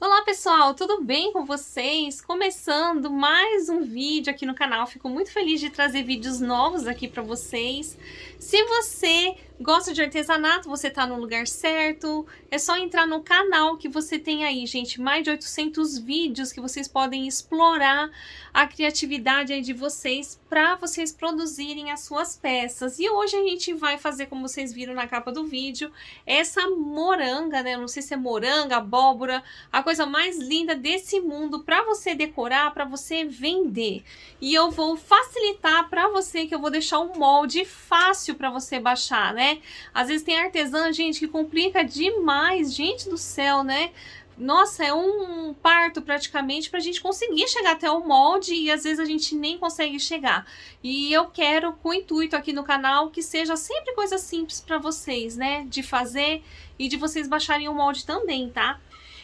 Olá pessoal, tudo bem com vocês? Começando mais um vídeo aqui no canal, fico muito feliz de trazer vídeos novos aqui para vocês. Se você gosta de artesanato, você tá no lugar certo, é só entrar no canal que você tem aí, gente, mais de 800 vídeos que vocês podem explorar a criatividade aí de vocês para vocês produzirem as suas peças. E hoje a gente vai fazer, como vocês viram na capa do vídeo, essa moranga, né? Eu não sei se é moranga, abóbora, a coisa mais linda desse mundo para você decorar, para você vender. E eu vou facilitar para você, que eu vou deixar um molde fácil para você baixar, né? Às vezes tem artesã, gente, que complica demais, gente do céu, né? Nossa, é um parto praticamente pra gente conseguir chegar até o molde e às vezes a gente nem consegue chegar. E eu quero, com o intuito aqui no canal, que seja sempre coisa simples pra vocês, né? De fazer e de vocês baixarem o molde também, tá?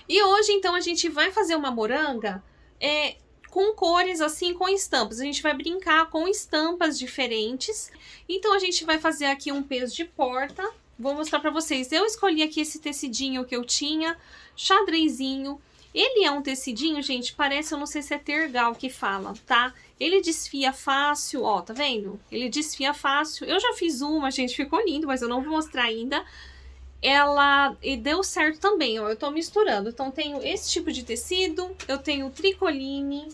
E hoje, então, a gente vai fazer uma moranga com cores assim, com estampas. A gente vai brincar com estampas diferentes. Então, a gente vai fazer aqui um peso de porta. Vou mostrar pra vocês. Eu escolhi aqui esse tecidinho que eu tinha, xadrezinho. Ele é um tecidinho, gente, parece, eu não sei se é tergal que fala, tá? Ele desfia fácil, ó, tá vendo? Ele desfia fácil. Eu já fiz uma, gente, ficou lindo, mas eu não vou mostrar ainda. Ela deu certo também, ó, eu tô misturando. Então, tenho esse tipo de tecido, eu tenho tricoline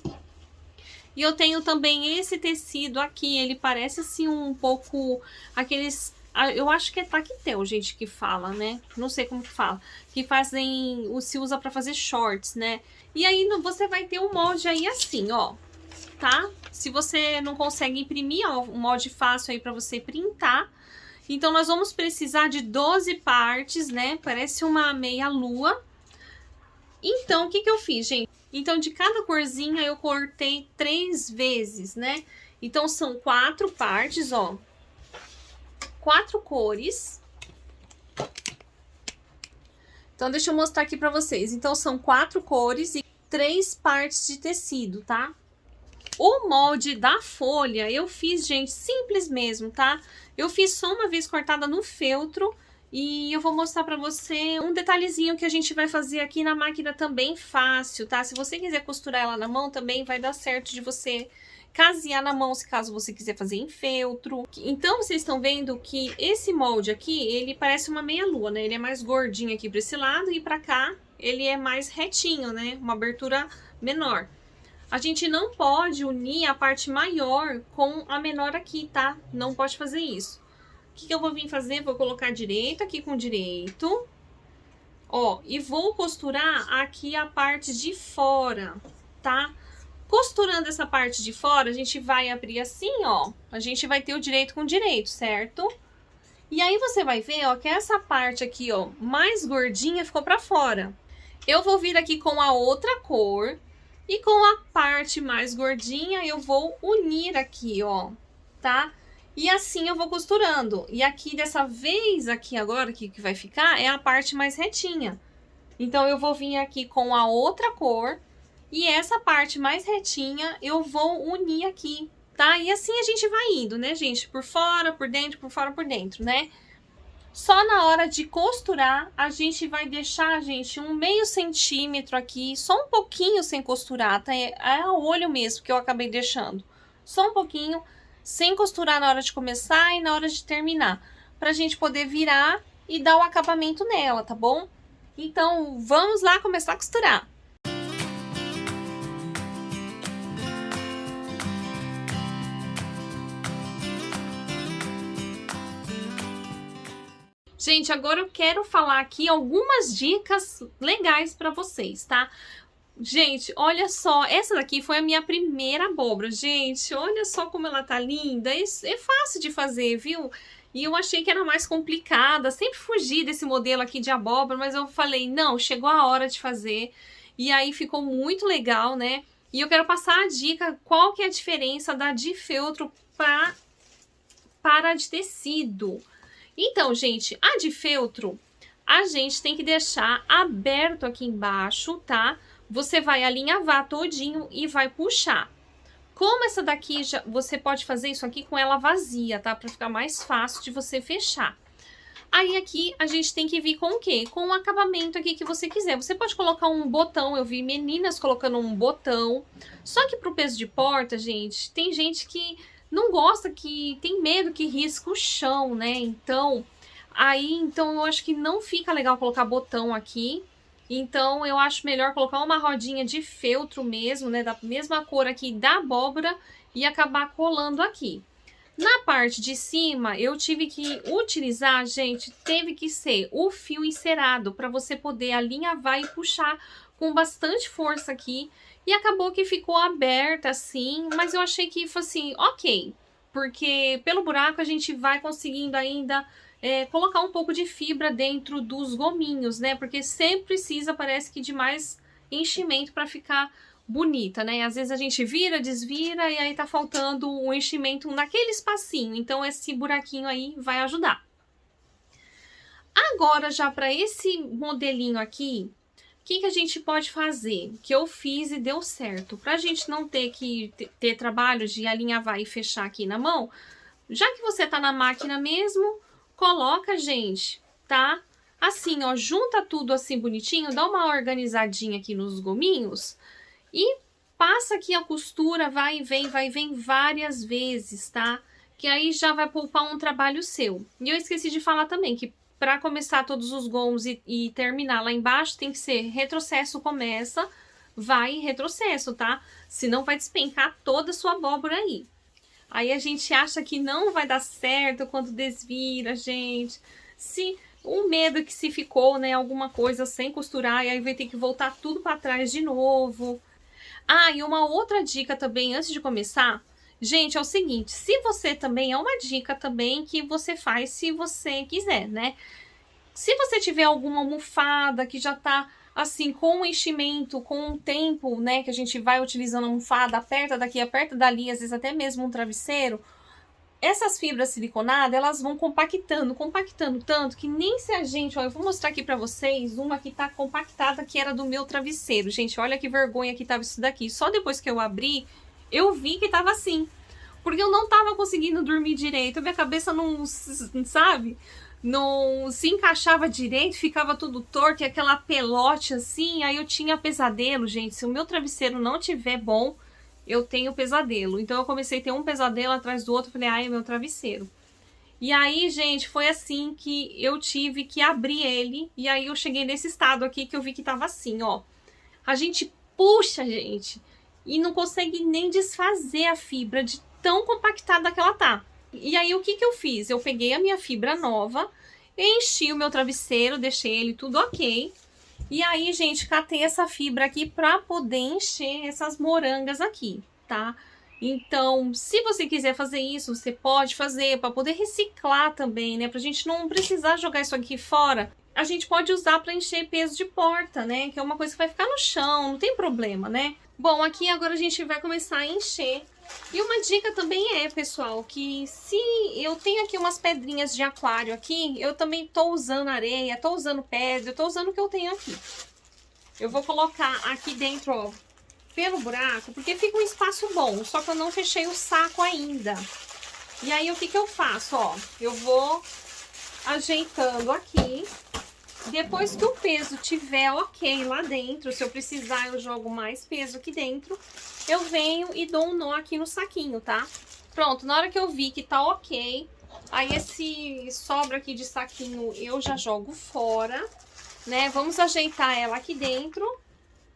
e eu tenho também esse tecido aqui. Ele parece assim um pouco aqueles... Eu acho que é tactel, gente, que fala, né? Não sei como que fala. Que fazem... se usa pra fazer shorts, né? E aí você vai ter um molde aí assim, ó. Tá? Se você não consegue imprimir, ó, um molde fácil aí pra você printar. Então, nós vamos precisar de 12 partes, né? Parece uma meia-lua. Então, o que que eu fiz, gente? Então, de cada corzinha, eu cortei 3 vezes, né? Então, são 4 partes, ó. 4 cores. Então, deixa eu mostrar aqui pra vocês. Então, são 4 cores e 3 partes de tecido, tá? O molde da folha eu fiz, gente, simples mesmo, tá? Eu fiz só uma vez cortada no feltro e eu vou mostrar pra você um detalhezinho que a gente vai fazer aqui na máquina também fácil, tá? Se você quiser costurar ela na mão também vai dar certo de você casear na mão, se caso você quiser fazer em feltro. Então, vocês estão vendo que esse molde aqui, ele parece uma meia-lua, né? Ele é mais gordinho aqui pra esse lado e pra cá ele é mais retinho, né? Uma abertura menor. A gente não pode unir a parte maior com a menor aqui, tá? Não pode fazer isso. O que que eu vou vir fazer? Vou colocar direito aqui com direito. Ó, e vou costurar aqui a parte de fora, tá? Costurando essa parte de fora, a gente vai abrir assim, ó. A gente vai ter o direito com direito, certo? E aí você vai ver, ó, que essa parte aqui, ó, mais gordinha ficou pra fora. Eu vou vir aqui com a outra cor. E com a parte mais gordinha, eu vou unir aqui, ó, tá? E assim eu vou costurando. E aqui, dessa vez, aqui agora, que vai ficar, é a parte mais retinha. Então, eu vou vir aqui com a outra cor. E essa parte mais retinha, eu vou unir aqui, tá? E assim a gente vai indo, né, gente? Por fora, por dentro, por fora, por dentro, né? Só na hora de costurar, a gente vai deixar, gente, um meio centímetro aqui, só um pouquinho sem costurar, tá? É a olho mesmo que eu acabei deixando. Só um pouquinho, sem costurar na hora de começar e na hora de terminar. Pra gente poder virar e dar o acabamento nela, tá bom? Então, vamos lá começar a costurar. Gente, agora eu quero falar aqui algumas dicas legais para vocês, tá? Gente, olha só, essa daqui foi a minha primeira abóbora. Gente, olha só como ela tá linda. É fácil de fazer, viu? E eu achei que era mais complicada. Sempre fugi desse modelo aqui de abóbora, mas eu falei, não, chegou a hora de fazer. E aí ficou muito legal, né? E eu quero passar a dica, qual que é a diferença da de feltro para a de tecido. Então, gente, a de feltro, a gente tem que deixar aberto aqui embaixo, tá? Você vai alinhavar todinho e vai puxar. Como essa daqui, você pode fazer isso aqui com ela vazia, tá? Pra ficar mais fácil de você fechar. Aí aqui a gente tem que vir com o quê? Com o acabamento aqui que você quiser. Você pode colocar um botão, eu vi meninas colocando um botão. Só que pro peso de porta, gente, tem gente que não gosta, que tem medo que risque o chão, né? Então, então eu acho que não fica legal colocar botão aqui. Então eu acho melhor colocar uma rodinha de feltro mesmo, né? Da mesma cor aqui da abóbora e acabar colando aqui. Na parte de cima, eu tive que utilizar, gente, teve que ser o fio encerado para você poder alinhavar e puxar com bastante força aqui. E acabou que ficou aberta assim, mas eu achei que foi assim, ok. Porque pelo buraco a gente vai conseguindo ainda colocar um pouco de fibra dentro dos gominhos, né? Porque sempre precisa, parece que, de mais enchimento para ficar bonita, né? Às vezes a gente vira, desvira e aí tá faltando um enchimento naquele espacinho. Então esse buraquinho aí vai ajudar. Agora já para esse modelinho aqui, o que a gente pode fazer? Que eu fiz e deu certo. Pra gente não ter que ter trabalho de alinhavar e fechar aqui na mão, já que você tá na máquina mesmo, coloca, gente, tá? Assim, ó, junta tudo assim bonitinho, dá uma organizadinha aqui nos gominhos e passa aqui a costura, vai e vem várias vezes, tá? Que aí já vai poupar um trabalho seu. E eu esqueci de falar também que para começar todos os gomos e terminar lá embaixo, tem que ser retrocesso, começa, vai retrocesso, tá? Senão vai despencar toda a sua abóbora aí. Aí a gente acha que não vai dar certo quando desvira, gente. Se o medo que se ficou, né, alguma coisa sem costurar, e aí vai ter que voltar tudo para trás de novo. Ah, e uma outra dica também, antes de começar, gente, é o seguinte, se você também, é uma dica também que você faz se você quiser, né? Se você tiver alguma almofada que já tá, assim, com o enchimento, com o tempo, né, que a gente vai utilizando a almofada, aperta daqui, aperta dali, às vezes até mesmo um travesseiro, essas fibras siliconadas, elas vão compactando tanto que nem se a gente... Ó, eu vou mostrar aqui pra vocês uma que tá compactada, que era do meu travesseiro. Gente, olha que vergonha que tava isso daqui. Só depois que eu abri, eu vi que tava assim. Porque eu não tava conseguindo dormir direito. A minha cabeça não, sabe? Não se encaixava direito, ficava tudo torto, e aquela pelote assim. Aí eu tinha pesadelo, gente. Se o meu travesseiro não tiver bom, eu tenho pesadelo. Então eu comecei a ter um pesadelo atrás do outro, falei, ai, é meu travesseiro. E aí, gente, foi assim que eu tive que abrir ele, e aí eu cheguei nesse estado aqui que eu vi que tava assim, ó. A gente puxa, gente, e não consegue nem desfazer a fibra de tão compactada que ela tá. E aí, o que eu fiz? Eu peguei a minha fibra nova, enchi o meu travesseiro, deixei ele tudo ok. E aí, gente, catei essa fibra aqui pra poder encher essas morangas aqui, tá? Então, se você quiser fazer isso, você pode fazer para poder reciclar também, né? Pra gente não precisar jogar isso aqui fora. A gente pode usar para encher peso de porta, né? Que é uma coisa que vai ficar no chão, não tem problema, né? Bom, aqui agora a gente vai começar a encher. E uma dica também é, pessoal, que se eu tenho aqui umas pedrinhas de aquário aqui, eu também tô usando areia, tô usando pedra, tô usando o que eu tenho aqui. Eu vou colocar aqui dentro, ó, pelo buraco, porque fica um espaço bom, só que eu não fechei o saco ainda. E aí, o que eu faço, ó? Eu vou ajeitando aqui. Depois que o peso tiver ok lá dentro, se eu precisar eu jogo mais peso aqui dentro, eu venho e dou um nó aqui no saquinho, tá? Pronto, na hora que eu vi que tá ok, aí esse sobra aqui de saquinho eu já jogo fora, né? Vamos ajeitar ela aqui dentro.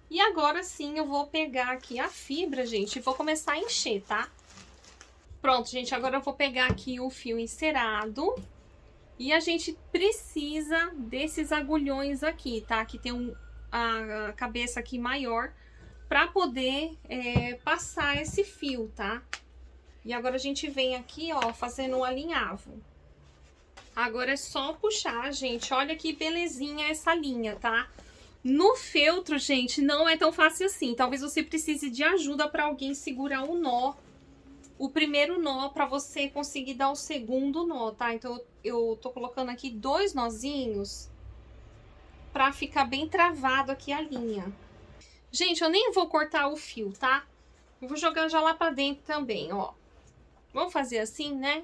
E agora sim eu vou pegar aqui a fibra, gente, e vou começar a encher, tá? Pronto, gente, agora eu vou pegar aqui o fio encerado. E a gente precisa desses agulhões aqui, tá? Que tem a cabeça aqui maior para poder passar esse fio, tá? E agora a gente vem aqui, ó, fazendo um alinhavo. Agora é só puxar, gente. Olha que belezinha essa linha, tá? No feltro, gente, não é tão fácil assim. Talvez você precise de ajuda para alguém segurar o nó. O primeiro nó para você conseguir dar o segundo nó, tá? Então eu tô colocando aqui 2 nozinhos para ficar bem travado aqui a linha. Gente, eu nem vou cortar o fio, tá? Eu vou jogar já lá para dentro também, ó. Vamos fazer assim, né?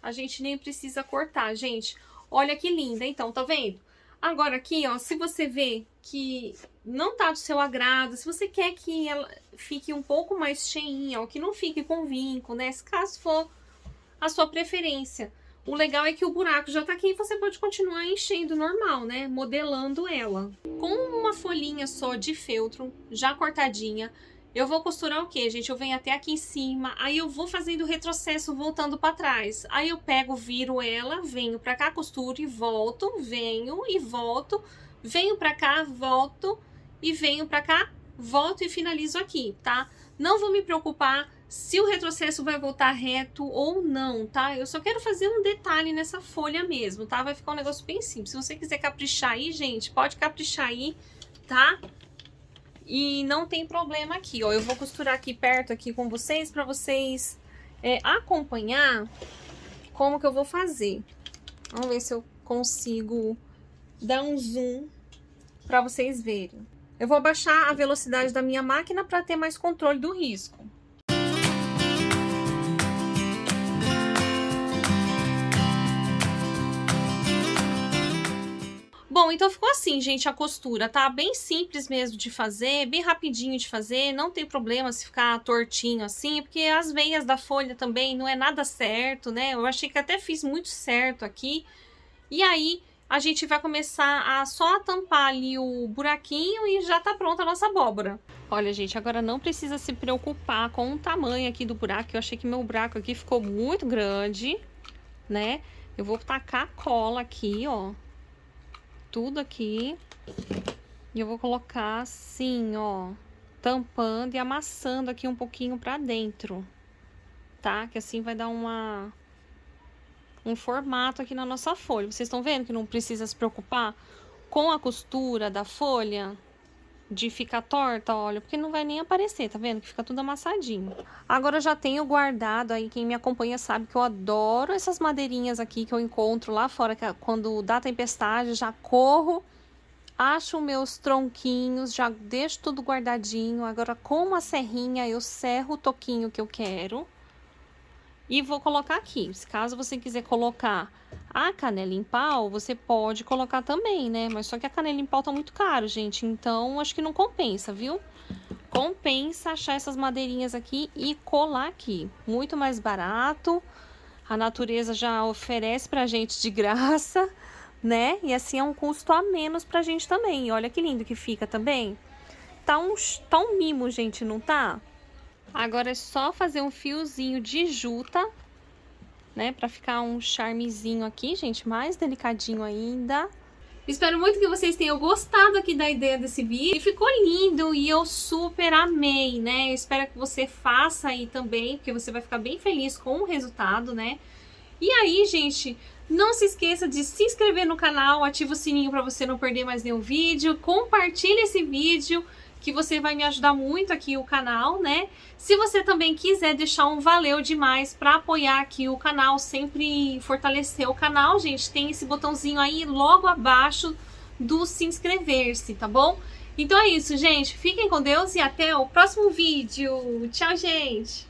A gente nem precisa cortar, gente. Olha que linda, então, tá vendo? Agora aqui, ó, se você vê que não tá do seu agrado, se você quer que ela fique um pouco mais cheinha, ou que não fique com vinco, né? Se caso for a sua preferência. O legal é que o buraco já tá aqui e você pode continuar enchendo normal, né? Modelando ela. Com uma folhinha só de feltro, já cortadinha, eu vou costurar o quê, gente? Eu venho até aqui em cima, aí eu vou fazendo o retrocesso voltando para trás. Aí eu pego, viro ela, venho para cá, costuro e volto, venho e volto, venho para cá, volto e venho para cá, volto e finalizo aqui, tá? Não vou me preocupar se o retrocesso vai voltar reto ou não, tá? Eu só quero fazer um detalhe nessa folha mesmo, tá? Vai ficar um negócio bem simples. Se você quiser caprichar aí, gente, pode caprichar aí, tá? E não tem problema aqui, ó. Eu vou costurar aqui perto aqui com vocês para vocês acompanhar como que eu vou fazer. Vamos ver se eu consigo dar um zoom para vocês verem. Eu vou abaixar a velocidade da minha máquina para ter mais controle do risco. Bom, então ficou assim, gente, a costura, tá? Bem simples mesmo de fazer, bem rapidinho de fazer, não tem problema se ficar tortinho assim, porque as veias da folha também não é nada certo, né? Eu achei que até fiz muito certo aqui. E aí, a gente vai começar a só tampar ali o buraquinho e já tá pronta a nossa abóbora. Olha, gente, agora não precisa se preocupar com o tamanho aqui do buraco, eu achei que meu buraco aqui ficou muito grande, né? Eu vou tacar cola aqui, ó. Tudo aqui. E eu vou colocar assim, ó, tampando e amassando aqui um pouquinho pra dentro, tá? Que assim vai dar um formato aqui na nossa folha. Vocês estão vendo que não precisa se preocupar com a costura da folha de ficar torta, olha, porque não vai nem aparecer, tá vendo? Que fica tudo amassadinho. Agora eu já tenho guardado aí, quem me acompanha sabe que eu adoro essas madeirinhas aqui que eu encontro lá fora, que quando dá tempestade, já corro, acho meus tronquinhos, já deixo tudo guardadinho. Agora com uma serrinha eu serro o toquinho que eu quero e vou colocar aqui. Se caso você quiser colocar a canela em pau, você pode colocar também, né? Mas só que a canela em pau tá muito caro, gente. Então, acho que não compensa, viu? Compensa achar essas madeirinhas aqui e colar aqui. Muito mais barato. A natureza já oferece pra gente de graça, né? E assim é um custo a menos pra gente também. E olha que lindo que fica também. Tá um mimo, gente, não tá? Agora é só fazer um fiozinho de juta, né? Pra ficar um charmezinho aqui, gente, mais delicadinho ainda. Espero muito que vocês tenham gostado aqui da ideia desse vídeo. E ficou lindo e eu super amei, né? Eu espero que você faça aí também, porque você vai ficar bem feliz com o resultado, né? E aí, gente, não se esqueça de se inscrever no canal, ativa o sininho para você não perder mais nenhum vídeo. Compartilhe esse vídeo, que você vai me ajudar muito aqui o canal, né? Se você também quiser deixar um valeu demais para apoiar aqui o canal, sempre fortalecer o canal, gente, tem esse botãozinho aí logo abaixo do se inscrever-se, tá bom? Então é isso, gente. Fiquem com Deus e até o próximo vídeo. Tchau, gente!